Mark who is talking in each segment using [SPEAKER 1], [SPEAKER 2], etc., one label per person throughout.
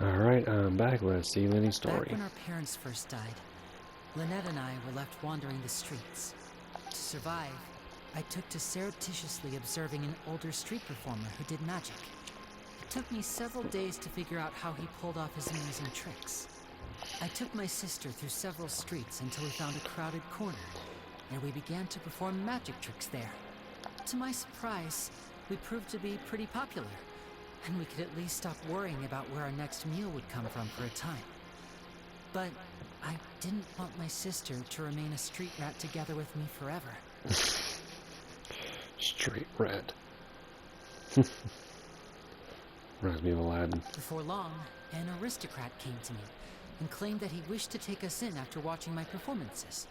[SPEAKER 1] Alright, I'm back. Let's see Lyney's
[SPEAKER 2] Back
[SPEAKER 1] story.
[SPEAKER 2] when our parents first died, Lynette and I were left wandering the streets. To survive, I took to surreptitiously observing an older street performer who did magic. It took me several days to figure out how he pulled off his amazing tricks. I took my sister through several streets until we found a crowded corner, and we began to perform magic tricks there. To my surprise, we proved to be pretty popular, and we could at least stop worrying about where our next meal would come from for a time. But I didn't want my sister to remain a street rat together with me forever.
[SPEAKER 1] Street rat. Reminds me of Aladdin.
[SPEAKER 2] Before long, an aristocrat came to me and claimed that he wished to take us in after watching my performances.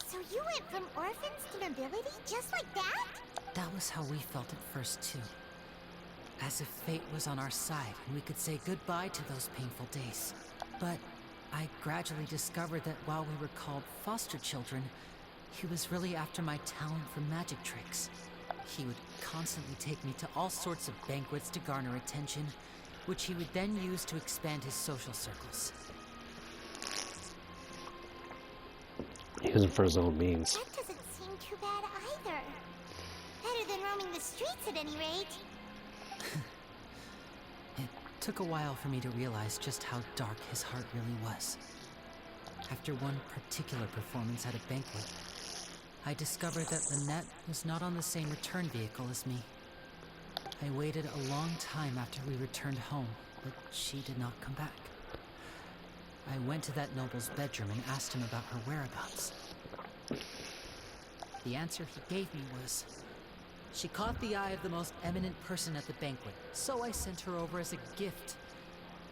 [SPEAKER 3] So you went from orphans to nobility just like that?
[SPEAKER 2] That was how we felt at first, too. As if fate was on our side and we could say goodbye to those painful days. But I gradually discovered that while we were called foster children, he was really after my talent for magic tricks. He would constantly take me to all sorts of banquets to garner attention, which he would then use to expand his social circles.
[SPEAKER 1] Using for his own means.
[SPEAKER 3] That doesn't seem too bad either. Better than roaming the streets at any rate.
[SPEAKER 2] It took a while for me to realize just how dark his heart really was. After one particular performance at a banquet, I discovered that Lynette was not on the same return vehicle as me. I waited a long time after we returned home, but she did not come back. I went to that noble's bedroom and asked him about her whereabouts. The answer he gave me was, she caught the eye of the most eminent person at the banquet, so I sent her over as a gift.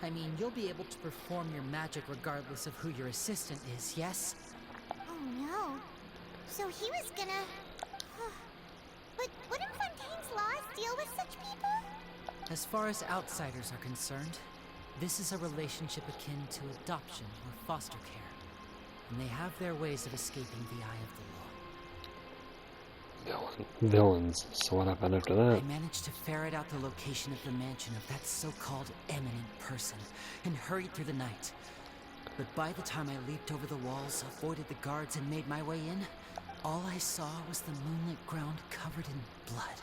[SPEAKER 2] I mean, you'll be able to perform your magic regardless of who your assistant is, yes?
[SPEAKER 3] Oh no. So he was gonna... But wouldn't Fontaine's laws deal with such people?
[SPEAKER 2] As far as outsiders are concerned, this is a relationship akin to adoption or foster care, and they have their ways of escaping the eye of the law.
[SPEAKER 1] Villains. So what happened after that?
[SPEAKER 2] I managed to ferret out the location of the mansion of that so-called eminent person and hurried through the night. But by the time I leaped over the walls, avoided the guards, and made my way in, all I saw was the moonlit ground covered in blood,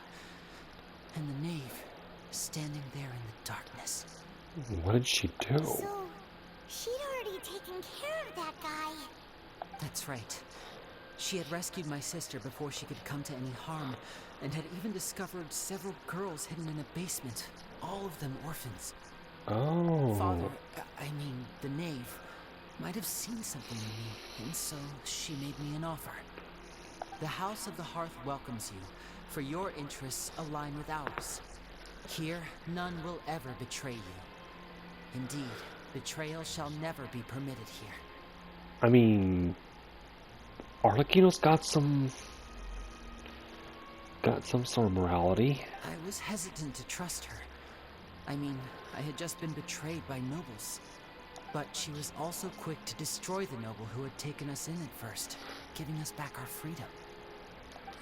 [SPEAKER 2] and the knave standing there in the darkness.
[SPEAKER 1] What did she do?
[SPEAKER 3] So, she'd already taken care of that guy.
[SPEAKER 2] That's right. She had rescued my sister before she could come to any harm, and had even discovered several girls hidden in a basement, all of them orphans.
[SPEAKER 1] Oh.
[SPEAKER 2] Father, I mean, the knave, might have seen something in me, and so she made me an offer. The House of the Hearth welcomes you, for your interests align with ours. Here, none will ever betray you. Indeed, betrayal shall never be permitted here.
[SPEAKER 1] I mean, Arlecchino's got some sort of morality.
[SPEAKER 2] I was hesitant to trust her. I mean, I had just been betrayed by nobles. But she was also quick to destroy the noble who had taken us in at first, giving us back our freedom.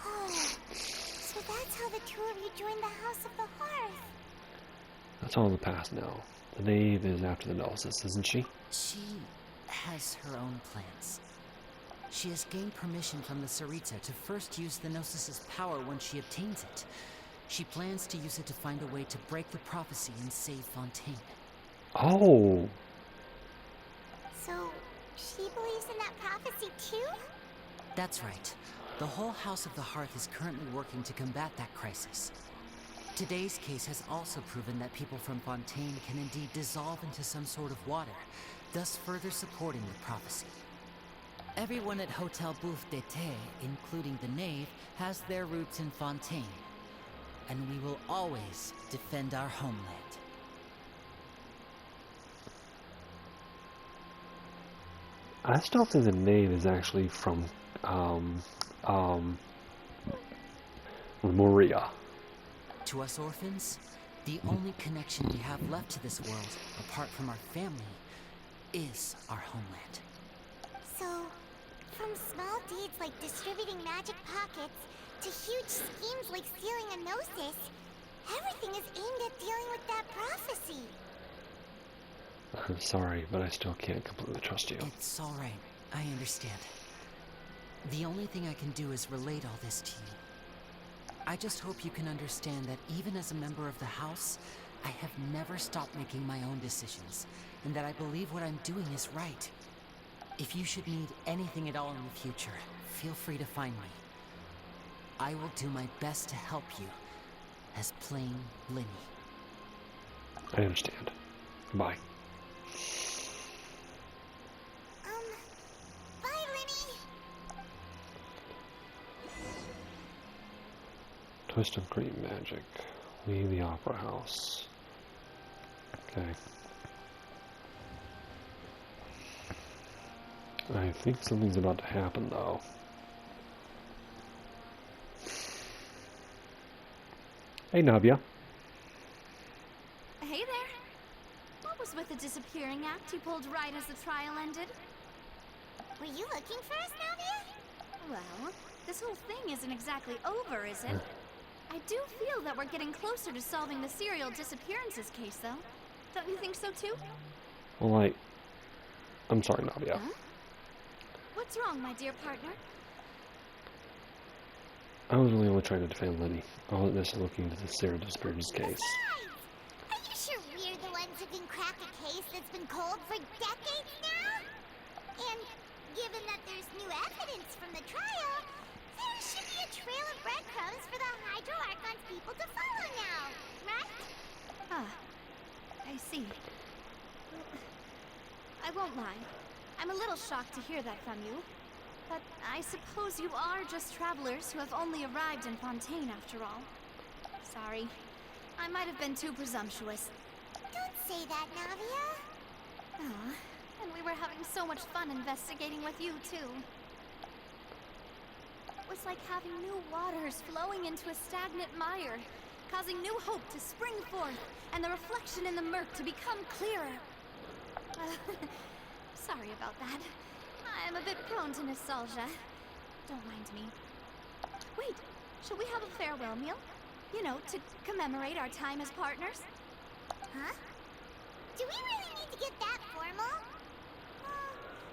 [SPEAKER 3] Oh, so that's how the two of you joined the House of the Hearth.
[SPEAKER 1] That's all in the past now. The knave is after the Gnosis, isn't she?
[SPEAKER 2] She has her own plans. She has gained permission from the Tsaritsa to first use the Gnosis's power when she obtains it. She plans to use it to find a way to break the prophecy and save Fontaine.
[SPEAKER 1] Oh.
[SPEAKER 3] So, she believes in that prophecy too?
[SPEAKER 2] That's right. The whole House of the Hearth is currently working to combat that crisis. Today's case has also proven that people from Fontaine can indeed dissolve into some sort of water, thus further supporting the prophecy. Everyone at Hotel Bouffe d'été, including the knave, has their roots in Fontaine. And we will always defend our homeland.
[SPEAKER 1] I still think the knave is actually from Moria.
[SPEAKER 2] To us orphans, the only connection we have left to this world, apart from our family, is our homeland.
[SPEAKER 3] So, from small deeds like distributing magic pockets to huge schemes like stealing a Gnosis, everything is aimed at dealing with that prophecy.
[SPEAKER 1] I'm sorry, but I still can't completely trust you.
[SPEAKER 2] It's all right. I understand. The only thing I can do is relate all this to you. I just hope you can understand that even as a member of the house, I have never stopped making my own decisions, and that I believe what I'm doing is right. If you should need anything at all in the future, feel free to find me. I will do my best to help you, as plain Lyney.
[SPEAKER 1] I understand. Bye.
[SPEAKER 3] Bye, Lyney.
[SPEAKER 1] Twist of Great Magic. Leave the Opera House. Okay. I think something's about to happen, though. Hey, Navia.
[SPEAKER 4] Hey there. What was with the disappearing act you pulled right as the trial ended?
[SPEAKER 3] Were you looking for us, Navia?
[SPEAKER 4] Well, this whole thing isn't exactly over, is it? I do feel that we're getting closer to solving the serial disappearances case, though. Don't you think so, too?
[SPEAKER 1] Well, I'm sorry, Navia.
[SPEAKER 4] Huh? What's wrong, my dear partner?
[SPEAKER 1] I was really only trying to defend Lyney. I wasn't necessarily looking into the serial disappearance case.
[SPEAKER 3] Besides, are you sure we're the ones who can crack a case that's been cold for decades now? And given that there's new evidence from the trial, there should be a trail of breadcrumbs for the Hydro Archon's people to follow now, right?
[SPEAKER 4] Ah, I see. I won't lie. I'm a little shocked to hear that from you. But I suppose you are just travelers who have only arrived in Fontaine after all. Sorry. I might have been too presumptuous.
[SPEAKER 3] Don't say that, Navia.
[SPEAKER 4] Aw, and we were having so much fun investigating with you, too. It was like having new waters flowing into a stagnant mire, causing new hope to spring forth, and the reflection in the murk to become clearer. Sorry about that. I'm a bit prone to nostalgia. Don't mind me. Wait, should we have a farewell meal? You know, to commemorate our time as partners?
[SPEAKER 3] Huh? Do we really need to get that formal?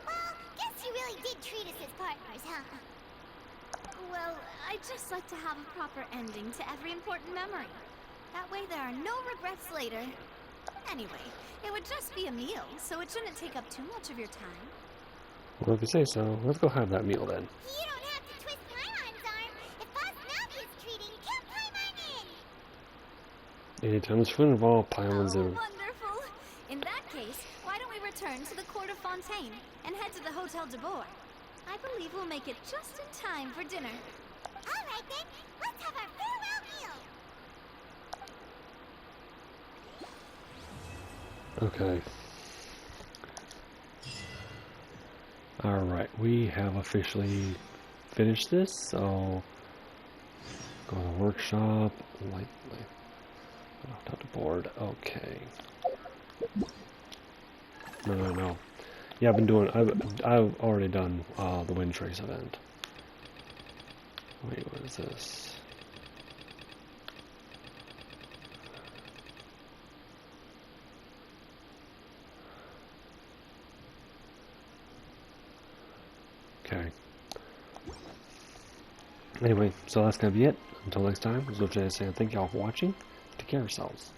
[SPEAKER 3] Well, guess you really did treat us as partners, huh?
[SPEAKER 4] Well, I'd just like to have a proper ending to every important memory. That way there are no regrets later. Anyway, it would just be a meal, so it shouldn't take up too much of your time.
[SPEAKER 1] Well, if you say so, let's go have that meal then.
[SPEAKER 3] You don't have to twist Paimon's arm. If Boss Navia's treating, kill Paimon in!
[SPEAKER 1] Anytime there's food involved, Paimon's
[SPEAKER 4] Oh,
[SPEAKER 1] are...
[SPEAKER 4] wonderful! In that case, why don't we return to the court of Fontaine and head to the Hotel de Bourg? I believe we'll make it just in time for dinner.
[SPEAKER 3] All right then, let's have our farewell meal.
[SPEAKER 1] Okay. Alright, we have officially finished this, so go to the workshop, not the board, okay. No. Yeah, I've already done the Wind Trace event. Wait, what is this? Okay. Anyway, so that's gonna be it. Until next time, this is Jay saying thank y'all for watching. Take care of yourselves.